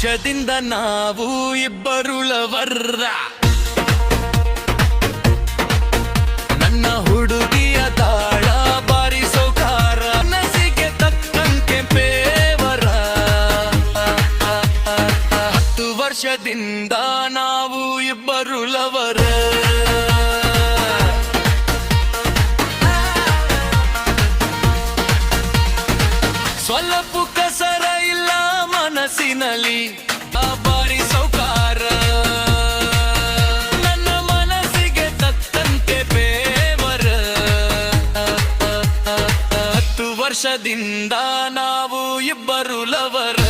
ವರ್ಷದಿಂದ ನಾವು ಇಬ್ಬರು ಲವರ್ರ. ನನ್ನ ಹುಡುಗಿಯ ತಾಳ ಬಾರಿ ಸೌಕಾರ, ನಸಿಗೆ ತಕ್ಕಂತೆ ಪೇವರ. 10 ವರ್ಷದಿಂದ ನಾವು ಇಬ್ಬರು ಲವರ್. ಸ್ವಲ್ಪ ಕಸರ ಇಲ್ಲ ಮನಸ್ಸಿನಲ್ಲಿ, ಬಾರಿ ಸೌಕಾರ. ನನ್ನ ಮನಸ್ಸಿಗೆ ತಕ್ಕಂತೆ ಬೇವರ. 10 ವರ್ಷದಿಂದ ನಾವು ಇಬ್ಬರು ಲವರ್.